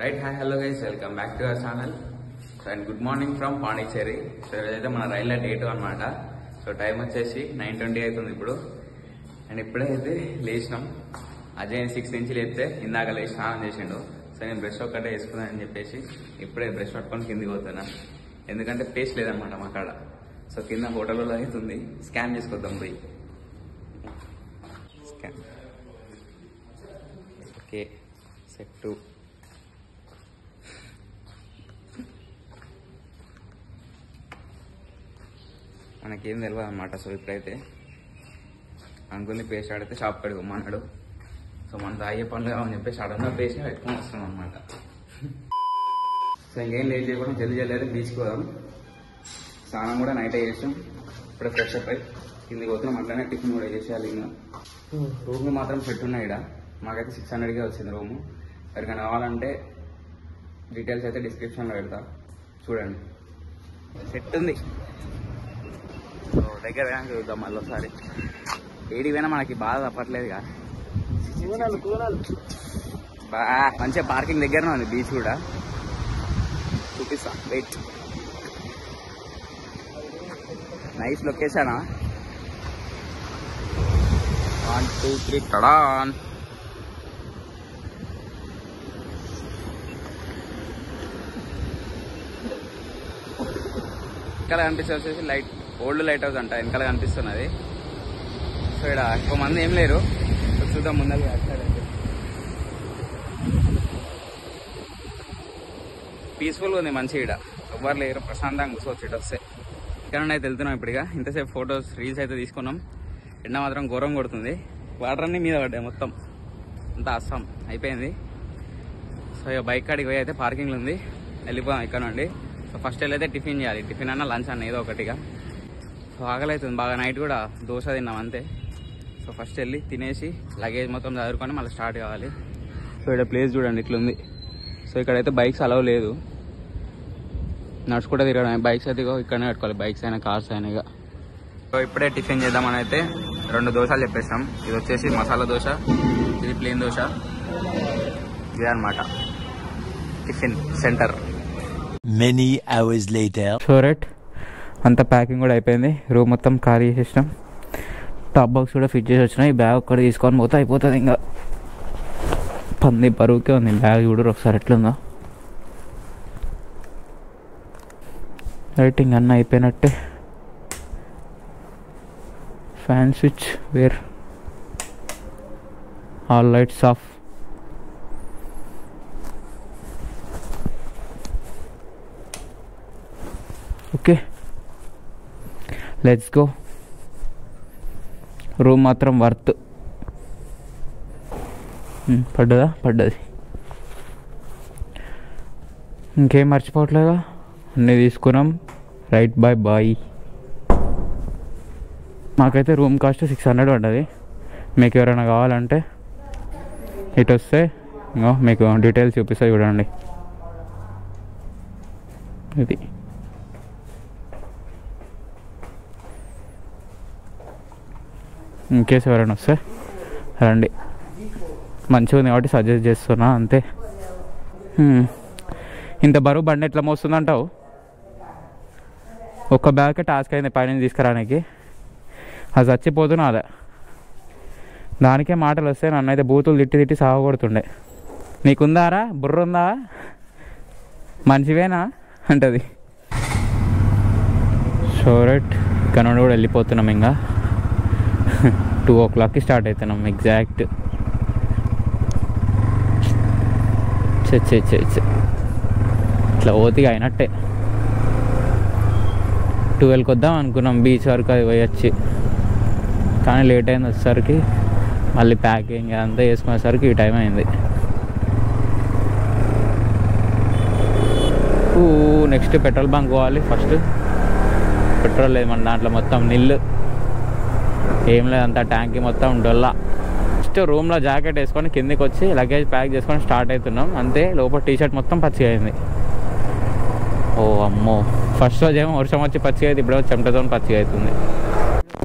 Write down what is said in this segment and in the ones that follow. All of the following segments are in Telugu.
Right hi hello guys welcome back to our channel. So and good morning from Pondicherry. So ఇదైతే మన రైల్లో డేట్ అనమాట. సో టైం వచ్చేసి 9:20 అవుతుంది ఇప్పుడు. అండ్ ఇప్పుడే అయితే లేచినాం. అజయ్ 6 నుంచి లేపితే ఇందాక లేచి స్నానం చేసిండు. సో నేను బ్రష్ ఒక్కటే వేసుకున్నాను అని చెప్పేసి ఇప్పుడే బ్రష్ పట్టుకొని కిందికి పోతున్నా. ఎందుకంటే పేస్ట్ లేదనమాట మా కాడ. సో కింద హోటల్లో అవుతుంది, స్కాన్ చేసుకొద్దాం పోయి. Scan okay set 2. మనకేం తెలియదు అనమాట. సో ఇప్పుడైతే అంకుల్ని పేస్ట్ ఆడితే షాప్ కడిగి పోమన్నాడు. సో మన తాగే పనులు కావని చెప్పేసి సడన్గా పేస్ట్ పెట్టుకొని వస్తున్నాం అనమాట. సో ఇంకేం లేట్ చేయకుండా జల్దీ అయితే బీచ్కి పోదాం. స్నానం కూడా నైట్ చేసాం. ఇప్పుడే ఫ్రెష్ అప్ అయి కిందికి పోతున్నాం. అట్లనే టిఫిన్ కూడా చేసేయాలి. ఇంకా రూమ్లు మాత్రం సెట్ ఉన్నాయి. ఇక్కడ మాకైతే 600కే వచ్చింది రూము. ఎవరికైనా కావాలంటే డీటెయిల్స్ అయితే డిస్క్రిప్షన్లో పెడతా, చూడండి. సెట్ ఉంది. సో దగ్గర చూద్దాం మళ్ళీ ఒకసారి. ఏడికి పోయినా మనకి బాగా తప్పట్లేదుగా. మంచిగా పార్కింగ్ దగ్గరనే ఉంది బీచ్ కూడా. చూపిస్తా వెయిట్. నైస్ లొకేషనా. 1 2 3 టడాన్. వెనకాల కనిపిస్తుంది వచ్చేసి లైట్, ఓల్డ్ లైట్ హౌస్ అంట వెనకాల కనిపిస్తున్నది. సో ఇక్కడ ఎక్కువ మంది ఏం లేరు. చూద్దాం ముందర పీస్ఫుల్గా ఉంది మంచిగా. ఇక్కడ ఎవ్వరు లేరు, ప్రశాంతంగా కూర్చోవచ్చు ఇటు వస్తే. ఇక్కడ అయితే వెళ్తున్నాం ఇప్పుడుగా. ఇంతసేపు ఫొటోస్ రీల్స్ అయితే తీసుకున్నాం. ఎండ మాత్రం ఘోరం కొడుతుంది. వాటర్ అన్ని మీద పడ్డాయి మొత్తం అంతా అస్సాం అయిపోయింది. సో ఇక బైక్ కాడికి పోయి అయితే పార్కింగ్లో ఉంది, వెళ్ళిపోదాం ఇక్కడ నుండి. సో ఫస్ట్ వెళ్ళైతే టిఫిన్ చేయాలి. టిఫిన్ అన్న లంచ్ అన్న ఏదో ఒకటిగా. సో ఆకలి అవుతుంది బాగా. నైట్ కూడా దోశ తిన్నాం అంతే. సో ఫస్ట్ వెళ్ళి తినేసి లగేజ్ మొత్తం చదువుకొని మళ్ళీ స్టార్ట్ కావాలి. సో ఇక్కడ ప్లేస్ చూడండి ఇట్లుంది. సో ఇక్కడైతే బైక్స్ అలవ్ లేదు, నడుచుకుంటే తిరగడం. బైక్స్ అయితే ఇక్కడనే పెట్టుకోవాలి, బైక్స్ అయినా కార్స్ అయినా. ఇక సో ఇప్పుడే టిఫిన్ చేద్దామని అయితే 2 దోశలు చెప్పేసాం. ఇది వచ్చేసి మసాలా దోశ, ఇది ప్లేన్ దోశ. ఇదే అనమాట tiffin centre. Many hours later. షోరెట్ అంతా ప్యాకింగ్ కూడా అయిపోయింది. రూమ్ మొత్తం ఖాళీ చేసేసినాం. టాప్ బాక్స్ కూడా ఫిట్ చేసి వచ్చినాయి. బ్యాగ్ ఒక్కటి తీసుకొని పోతే అయిపోతుంది. ఇంకా పంది బరువుకే ఉంది బ్యాగ్. చూడరు ఒకసారి ఎట్లుందో. లైటింగ్ అన్నీ అయిపోయినట్టే. Fan switch where, all lights off. Okay let's go. Room మాత్రం వర్త్. పడ్డది. ఇంకేం మర్చిపోవట్లేదా, అన్నీ తీసుకున్నాం. Right bye. మాకైతే రూమ్ కాస్ట్ 600 పడ్డది. మీకు ఎవరైనా కావాలంటే ఇటు వస్తే మీకు డీటెయిల్స్ చూపిస్తా చూడండి. ఇది ఇన్కేస్ ఎవరైనా వస్తే రండి. మంచిగా ఉంది కాబట్టి సజెస్ట్ చేస్తున్నా అంతే. ఇంత బరువు బండి ఎట్లా మోస్తుందంటావు? ఒక్క బ్యాగ్కే టాస్క్ అయింది పైన తీసుకురానికి. అది చచ్చిపోతున్నా అదే. దానికే మాటలు వస్తే నన్ను అయితే బూతులు తిట్టి సాగకొడుతుండే. నీకుందారా బుర్ర ఉందా, మంచివేనా అంటది. సో రైట్ ఇక్కడ నుండి కూడా వెళ్ళిపోతున్నాం. ఇంకా 2 o'clockకి స్టార్ట్ అవుతున్నాం ఎగ్జాక్ట్. ఇట్లా ఓతిగా అయినట్టే. 12కి వద్దాం అనుకున్నాం బీచ్ వరకు, అది పోయొచ్చి. కానీ లేట్ అయింది వచ్చేసరికి. మళ్ళీ ప్యాకింగ్ అంతా వేసుకునేసరికి ఈ టైం అయింది. నెక్స్ట్ పెట్రోల్ బంక్ పోవాలి. ఫస్ట్ పెట్రోల్ లేదు మన దాంట్లో, మొత్తం నిల్లు, ఏం లేదంతా ట్యాంక్ మొత్తం డొల్లా. ఫస్ట్ రూమ్లో జాకెట్ వేసుకొని కిందికి వచ్చి లగేజ్ ప్యాక్ చేసుకొని స్టార్ట్ అవుతున్నాం అంతే. లోపల టీషర్ట్ మొత్తం పచ్చిగా అయింది. ఓ అమ్మో, ఫస్ట్ రోజు ఏమో వర్షం వచ్చి పచ్చిగా అయితే, ఇప్పుడు చెమటతో పచ్చిగా అవుతుంది.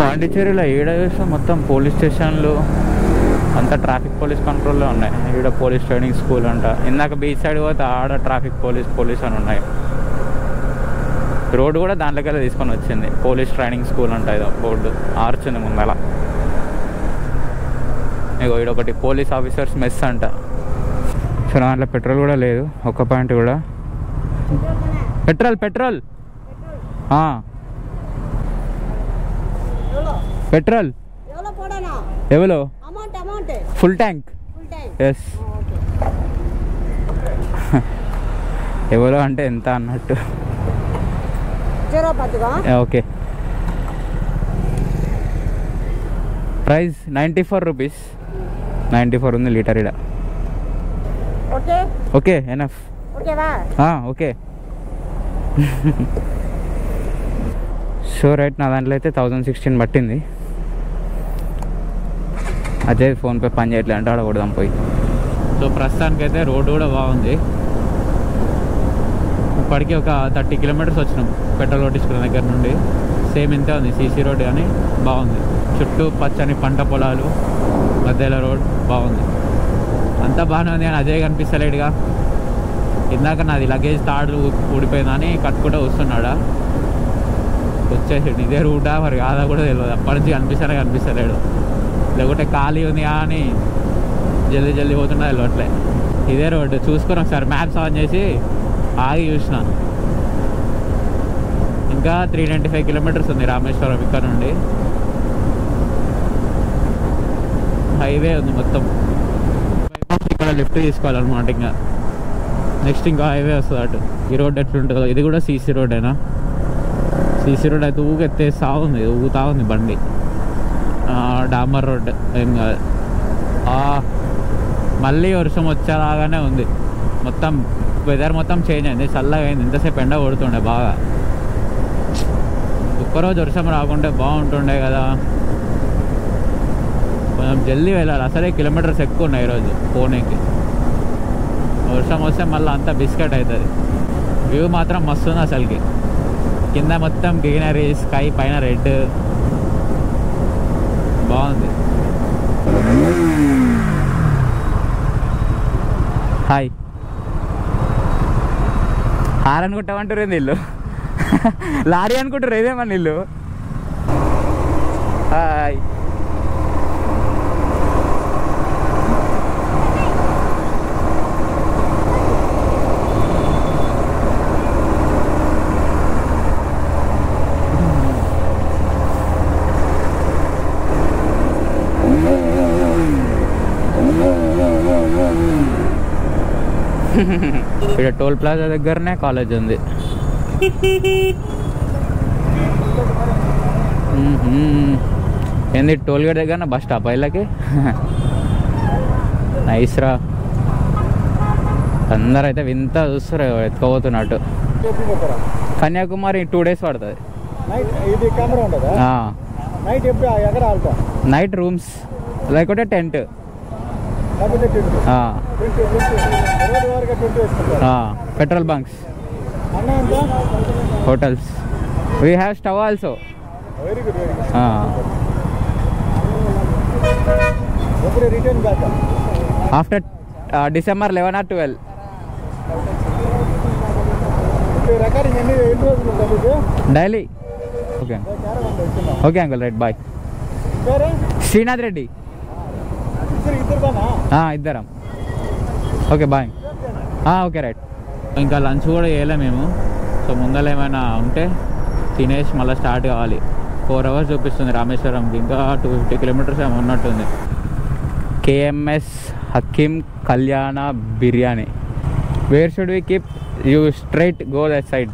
పాండిచ్చేరిలో ఏడ చూసినా మొత్తం పోలీస్ స్టేషన్లు, అంతా ట్రాఫిక్ పోలీస్ కంట్రోల్లో ఉన్నాయి. ఇక్కడ పోలీస్ ట్రైనింగ్ స్కూల్ అంట. ఇందాక బీచ్ సైడ్ పోతే ఆడ ట్రాఫిక్ పోలీస్ అని ఉన్నాయి. రోడ్డు కూడా దాంట్లోకి తీసుకొని వచ్చింది. పోలీస్ ట్రైనింగ్ స్కూల్ అంట. ఇదో బోర్డు ఆర్చ్ ఉంది ముందల. ఇగో ఇదొకటి పోలీస్ ఆఫీసర్స్ మెస్ అంట. సో దాంట్లో పెట్రోల్ కూడా లేదు, ఒక్క పాయింట్ కూడా. పెట్రోల్ పెట్రోల్ ఎవలో ఫుల్ ట్యాంక్. ఎస్. ఎవలో అంటే ఎంత అన్నట్టు. ఓకే. Price 94 rupees. 94 ఉంది లీటర్ ఇడ. Okay enough. Okay. So right, నా దాంట్లో అయితే 1016 పట్టింది. అజయ్ ఫోన్పే పని చేయట్లే అంటే ఆడ కొడదాం పోయి. సో ప్రస్తుతానికైతే రోడ్డు కూడా బాగుంది. ఇప్పటికీ ఒక 30 కిలోమీటర్స్ వచ్చినాం పెట్రోల్ కొట్టించుకున్న దగ్గర నుండి. సేమ్ ఇంతే ఉంది, సీసీ రోడ్ కానీ బాగుంది. చుట్టూ పచ్చని పంట పొలాలు, మధ్యలో రోడ్ బాగుంది. అంతా బాగానే ఉంది కానీ అజయ్ కనిపిస్తలేడుగా. ఇందాక నాది లగేజ్ తాడు ఊడిపోయిందని కట్టుకుంటూ వస్తున్నాడా. వచ్చేసాడు. ఇదే రూటా మరి కాదా కూడా తెలియదు. అప్పటి నుంచి కనిపిస్తలేడు. లేకుంటే ఖాళీ ఉంది అని జల్దీ పోతున్నా తెలియట్లే. ఇదే రోడ్డు చూసుకొని ఒకసారి మ్యాప్స్ ఆన్ చేసి ఆగి చూసిన. ఇంకా 395 కిలోమీటర్స్ ఉంది రామేశ్వరం ఇక్కడ నుండి. హైవే ఉంది మొత్తం. ఇక్కడ లిఫ్ట్ తీసుకోవాలన్నమాట. ఇంకా నెక్స్ట్ ఇంకా హైవే వస్తుంది అటు. ఈ రోడ్ ఎట్లుంటుందో. ఇది కూడా సీసీ రోడ్ అయినా. సీసీ రోడ్ అయితే ఊగెత్తేస్తా ఉంది, ఊగుతా ఉంది బండి. డాంబర్ రోడ్ ఏం కాదు. మళ్ళీ వర్షం వచ్చేలాగానే ఉంది. మొత్తం వెదర్ మొత్తం చేంజ్ అయింది, చల్లగా అయింది. ఇంతసేపు ఎండ కొడుతుండే బాగా. ఒక్కరోజు వర్షం రాకుంటే బాగుంటుండే కదా. కొంచెం జల్దీ వెళ్ళాలి. అసలే కిలోమీటర్స్ ఎక్కువ ఉన్నాయి ఈరోజు పోనీకి. వర్షం వస్తే మళ్ళీ అంతా బిస్కెట్ అవుతుంది. వ్యూ మాత్రం మస్తు ఉంది అసలుకి. కింద మొత్తం గ్రీనరీ, స్కై పైన రెడ్, బాగుంది. హాయ్. హార్ అనుకుంటామంటారు నీళ్ళు. లారీ అనుకుంటారు ఇదేమా నీళ్ళు. హాయ్. ఇక్కడ టోల్ ప్లాజా దగ్గరనే కాలేజ్ ఉంది. ఏంది టోల్ గేట్ దగ్గర బస్ స్టాప్ వీళ్ళకి. నైస్ రా. అందరు అయితే వింత చూస్తారు ఎత్తుకోబోతున్నట్టు. కన్యాకుమారి 2 days పడుతుంది. నైట్ రూమ్స్ లేకుంటే tent. Petrol bunks, hotels. We have stove also. After December 11 or 12. Daily. Okay okay uncle, right, bye. Srinath Reddy. ఇద్దరం. Okay bye. Okay right. ఇంకా లంచ్ కూడా చేయలే మేము. సో ముందర ఏమైనా ఉంటే తినేసి మళ్ళీ స్టార్ట్ కావాలి. 4 hours చూపిస్తుంది రామేశ్వరంకి. ఇంకా 250 kilometers ఏమో ఉన్నట్టుంది. KMS Hakeem Kalyana biryani. Where should we keep? You straight go that side.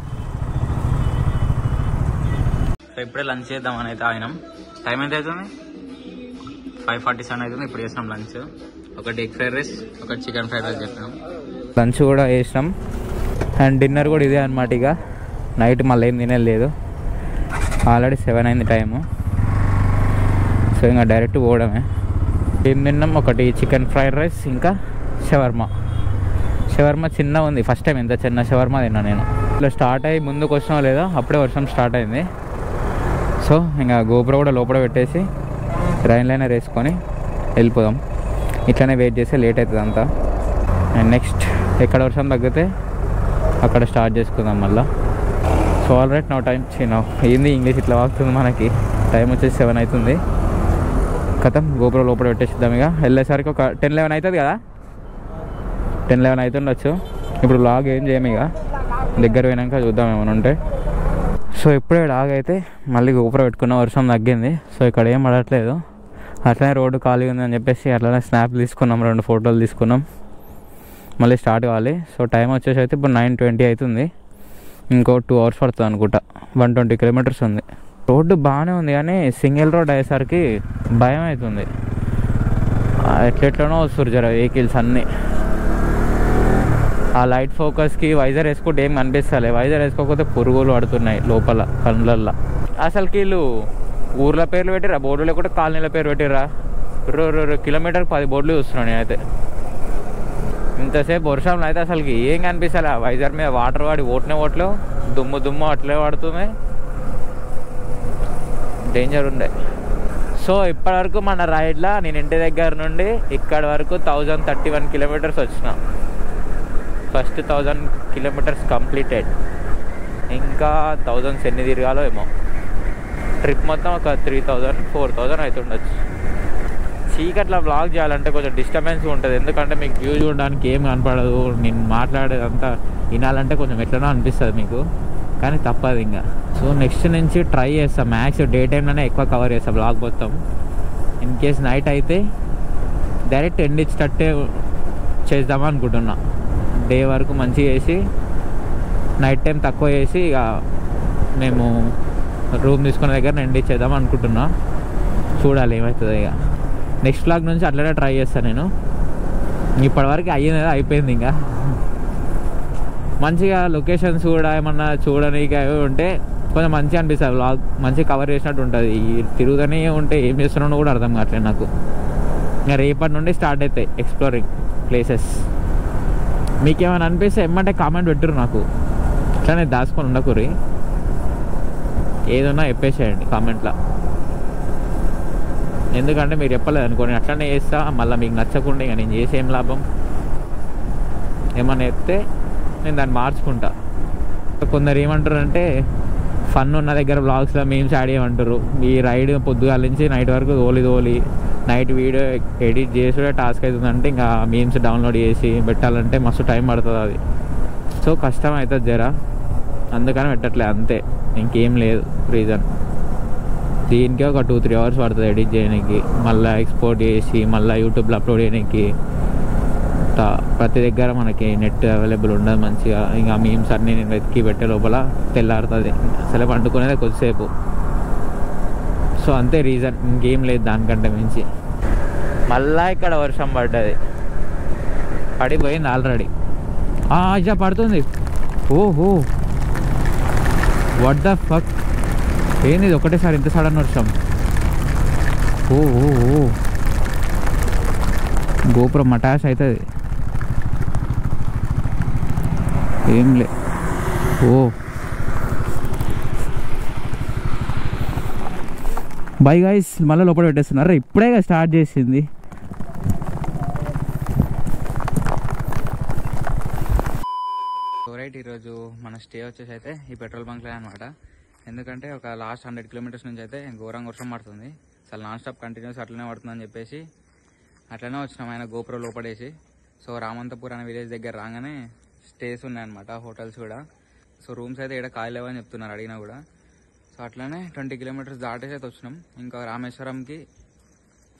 So ఇప్పుడే లంచ్ చేద్దామని అయితే ఆగినాం. టైం ఎంత అవుతుంది? 5:47 అవుతుంది. ఇప్పుడు చేసినాం లంచ్. ఒకటి ఎగ్ ఫ్రైడ్ రైస్, ఒకటి చికెన్ ఫ్రైడ్ రైస్ చెప్పినాం. లంచ్ కూడా వేసినాం. అండ్ డిన్నర్ కూడా ఇదే అనమాట. ఇక నైట్ మళ్ళీ ఏం తినలేదు. ఆల్రెడీ 7 అయింది టైము. సో ఇంకా డైరెక్ట్ పోవడమే. ఏం తిన్నాం? ఒకటి చికెన్ ఫ్రైడ్ రైస్, ఇంకా షవర్మా. షవర్మా చిన్న ఉంది. ఫస్ట్ టైం ఇంత చిన్న షవర్మా తిన్నా నేను. ఇట్లా స్టార్ట్ అయ్యి ముందుకు వచ్చినా లేదా అప్పుడే వర్షం స్టార్ట్ అయింది. సో ఇంకా గోపురం కూడా లోపల పెట్టేసి రైన్ లైనర్ వేసుకొని వెళ్ళిపోదాం. ఇట్లనే వెయిట్ చేస్తే లేట్ అవుతుంది అంతా. అండ్ నెక్స్ట్ ఎక్కడ వర్షం తగ్గితే అక్కడ స్టార్ట్ చేసుకుందాం మళ్ళీ. సో ఆల్రైట్ నో టైం ఏంది ఇంగ్లీష్ ఇట్లా వాగుతుంది మనకి. టైం వచ్చేసి 7 అవుతుంది. కథం గోపురం లోపల పెట్టేసిద్దాం. ఇక వెళ్ళేసరికి ఒక 10-11 అవుతుంది కదా, 10-11 అవుతుండొచ్చు. ఇప్పుడు లాగ్ ఏం చేయము, ఇక దగ్గర పోయినాక చూద్దాం ఏమైనా ఉంటే. సో ఇప్పుడే లాగ్ అయితే మళ్ళీ గోపురం పెట్టుకున్న, వర్షం తగ్గింది. సో ఇక్కడ ఏం పడట్లేదు, అట్లనే రోడ్డు ఖాళీ ఉందని చెప్పేసి అట్లనే స్నాప్ తీసుకున్నాం, 2 ఫోటోలు తీసుకున్నాం. మళ్ళీ స్టార్ట్ కావాలి. సో టైం వచ్చేసి అయితే ఇప్పుడు 9:20 అవుతుంది. ఇంకో 2 hours పడుతుంది అనుకుంటా. 120 kilometers ఉంది. రోడ్డు బాగానే ఉంది కానీ సింగిల్ రోడ్ అయ్యేసరికి భయం అవుతుంది. ఎట్లెట్లనో వస్తారు జర వెహికల్స్ అన్నీ. ఆ లైట్ ఫోకస్కి వైజర్ వేసుకుంటే ఏం కనిపిస్తలే, వైజర్ వేసుకోకపోతే పురుగులు పడుతున్నాయి లోపల కళ్ళల్లో. అసలు వీళ్ళు ఊర్ల పేర్లు పెట్టిరా, బోర్డు లేకుంటే కాలనీల పేరు పెట్టిరా. కిలోమీటర్కి 10 బోర్డులు చూస్తున్నాను నేనైతే. ఇంతసేపు వర్షంలో అయితే అసలుకి ఏం కనిపిస్తలే. వైజర్ మీద వాటర్ పడి ఓట్లు దుమ్ము అట్లే పడుతుంది, డేంజర్ ఉండే. సో ఇప్పటివరకు మన రైడ్లో నేను ఇంటి దగ్గర నుండి ఇక్కడ వరకు 1031 kilometers వచ్చిన. First 1000 kilometers completed. ఇంకా 1000 ఎన్ని తిరగాలో ఏమో. ట్రిప్ మొత్తం ఒక 3000-4000 అవుతుండొచ్చు. చీకట్లా వ్లాగ్ చేయాలంటే కొంచెం డిస్టర్బెన్స్ ఉంటుంది, ఎందుకంటే మీకు వ్యూ చూడడానికి ఏం కనపడదు. నేను మాట్లాడేదంతా వినాలంటే కొంచెం ఎట్లనో అనిపిస్తుంది మీకు, కానీ తప్పదు ఇంకా. సో నెక్స్ట్ నుంచి ట్రై చేస్తాం, మ్యాక్స్ డే టైంలోనే ఎక్కువ కవర్ చేస్తాం వ్లాగ్ మొత్తం. ఇన్ కేస్ నైట్ అయితే డైరెక్ట్ ఎండ్ ఇచ్చేటట్టే చేద్దామని అనుకుంటున్నా. డే వరకు మంచిగా చేసి నైట్ టైం తక్కువ చేసి ఇక మేము రూమ్ తీసుకున్న దగ్గర ఎండ్ ఇచ్చేద్దాం అనుకుంటున్నా. చూడాలి ఏమవుతుంది. ఇక నెక్స్ట్ వ్లాగ్ నుంచి అట్లనే ట్రై చేస్తాను నేను. ఇప్పటివరకు అయ్యింది అయిపోయింది. ఇంకా మంచిగా లొకేషన్స్ కూడా ఏమన్నా చూడడానికి అవి ఉంటే కొంచెం మంచిగా అనిపిస్తుంది. వ్లాగ్ మంచిగా కవర్ చేసినట్టు ఉంటుంది. తిరుగుతూనే ఉంటే ఏం చేస్తున్నానో కూడా అర్థం కావట్లేదు నాకు. ఇంకా రేపటి నుండి స్టార్ట్ అవుతాయి ఎక్స్ప్లోరింగ్ ప్లేసెస్. మీకేమైనా అనిపిస్తే ఏమంటే కామెంట్ పెట్టరు నాకు, ఇట్లానే దాచుకొని ఉండకూరి. ఏదన్నా చెప్పేసేయండి కామెంట్లో, ఎందుకంటే మీరు చెప్పలేదు అనుకోండి అట్లనే చేస్తా. మళ్ళీ మీకు నచ్చకుండా ఇక నేను చేసేం లాభం. ఏమన్నా చెప్తే నేను దాన్ని మార్చుకుంటా. కొందరు ఏమంటారు అంటే ఫన్ ఉన్న దగ్గర బ్లాగ్స్లో మీమ్స్ యాడ్ చేయమంటారు. ఈ రైడ్ పొద్దుగాల నుంచి నైట్ వరకు తోలి నైట్ వీడియో ఎడిట్ చేసుడే టాస్క్ అవుతుందంటే ఇంకా మీమ్స్ డౌన్లోడ్ చేసి పెట్టాలంటే మస్తు టైం పడుతుంది అది. సో కష్టం అవుతుంది జరా, అందుకని పెట్టట్లేదు అంతే, ఇంకేం లేదు రీజన్. దీనికే ఒక 2-3 hours పడుతుంది ఎడిట్ చేయడానికి, మళ్ళీ ఎక్స్పోర్ట్ చేసి మళ్ళీ యూట్యూబ్లో అప్లోడ్ చేయడానికి. ప్రతి దగ్గర మనకి నెట్ అవైలబుల్ ఉండదు మంచిగా. ఇంకా మీమ్స్ అన్నీ నేను వెతికి పెట్టే లోపల తెల్లారుతుంది. అసలే పండుకునేది కొద్దిసేపు. సో అంతే రీజన్, ఇంకేం లేదు దానికంటే మించి. మళ్ళా ఇక్కడ వర్షం పడ్డది, పడిపోయింది ఆల్రెడీ. ఇట్లా పడుతుంది. ఓహో వాట్ ద ఫక్, ఏంది ఇది ఒకటేసారి ఇంత సడన్ వర్షం. ఓ గోపురం మటాష్ అవుతుంది. ఏం లే. బై గైస్, మళ్ళీ లోపల పెట్టేస్తున్నారు. ఇప్పుడే స్టార్ట్ చేసింది. రైట్, ఈరోజు మన స్టే వచ్చేసి అయితే ఈ పెట్రోల్ బంక్లో అనమాట. ఎందుకంటే ఒక లాస్ట్ 100 kilometers నుంచి అయితే ఘోరంగా వర్షం పడుతుంది. అసలు నాన్ స్టాప్ కంటిన్యూస్ అట్లనే పడుతుందని చెప్పేసి అట్లనే వచ్చినాం ఆయన గోపురం లోపడేసి. సో రామంతపూర్ అనే విలేజ్ దగ్గర రాగానే స్టేస్ ఉన్నాయన్నమాట, హోటల్స్ కూడా. సో రూమ్స్ అయితే ఇక్కడ ఖాళీ లేవని చెప్తున్నారు అడిగినా కూడా. సో అట్లనే 20 kilometers దాటేసి అయితే వచ్చినాం. ఇంకా రామేశ్వరంకి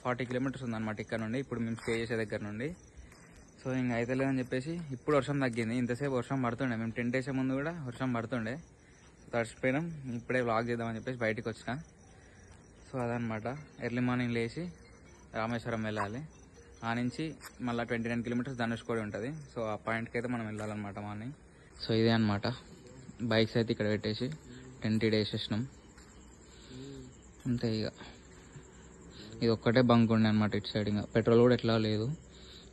40 kilometers ఉందన్నమాట ఇక్కడ నుండి, ఇప్పుడు మేము స్టే చేసే దగ్గర నుండి. సో ఇంకా అయితే లేదని చెప్పేసి ఇప్పుడు వర్షం తగ్గింది. ఇంతసేపు వర్షం పడుతుండే, మేము టెంట్ వేసే ముందు కూడా వర్షం పడుతుండే. తడిచిపోయినాం. ఇప్పుడే వ్లాగ్ చేద్దామని చెప్పేసి బయటకు వచ్చిన. సో అదనమాట, ఎర్లీ మార్నింగ్ లేచి రామేశ్వరం వెళ్ళాలి. ఆ నుంచి మళ్ళీ 29 kilometers ధనుష్కోడి ఉంటుంది. సో ఆ పాయింట్కి అయితే మనం వెళ్ళాలన్నమాట మార్నింగ్. సో ఇదే అనమాట, బైక్స్ అయితే ఇక్కడ పెట్టేసి టెంట్ వేసేసినాం అంతే. ఇక ఇది ఒక్కటే బంక్ ఉండే అనమాట ఇటు సైడ్, ఇంకా పెట్రోల్ కూడా ఎట్లా లేదు.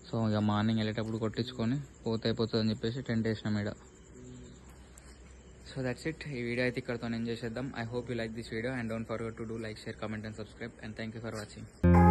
సో ఇక మార్నింగ్ వెళ్ళేటప్పుడు కొట్టించుకొని పోతే అయిపోతుంది అని చెప్పేసి టెంట్ వేసినాం ఇక్కడ. So that's it. ఈ వీడియో అయితే ఇక్కడతో ఎంజాయ్ చేద్దాం. I hope you like this video and don't forget to do like, share, comment and subscribe. And thank you for watching.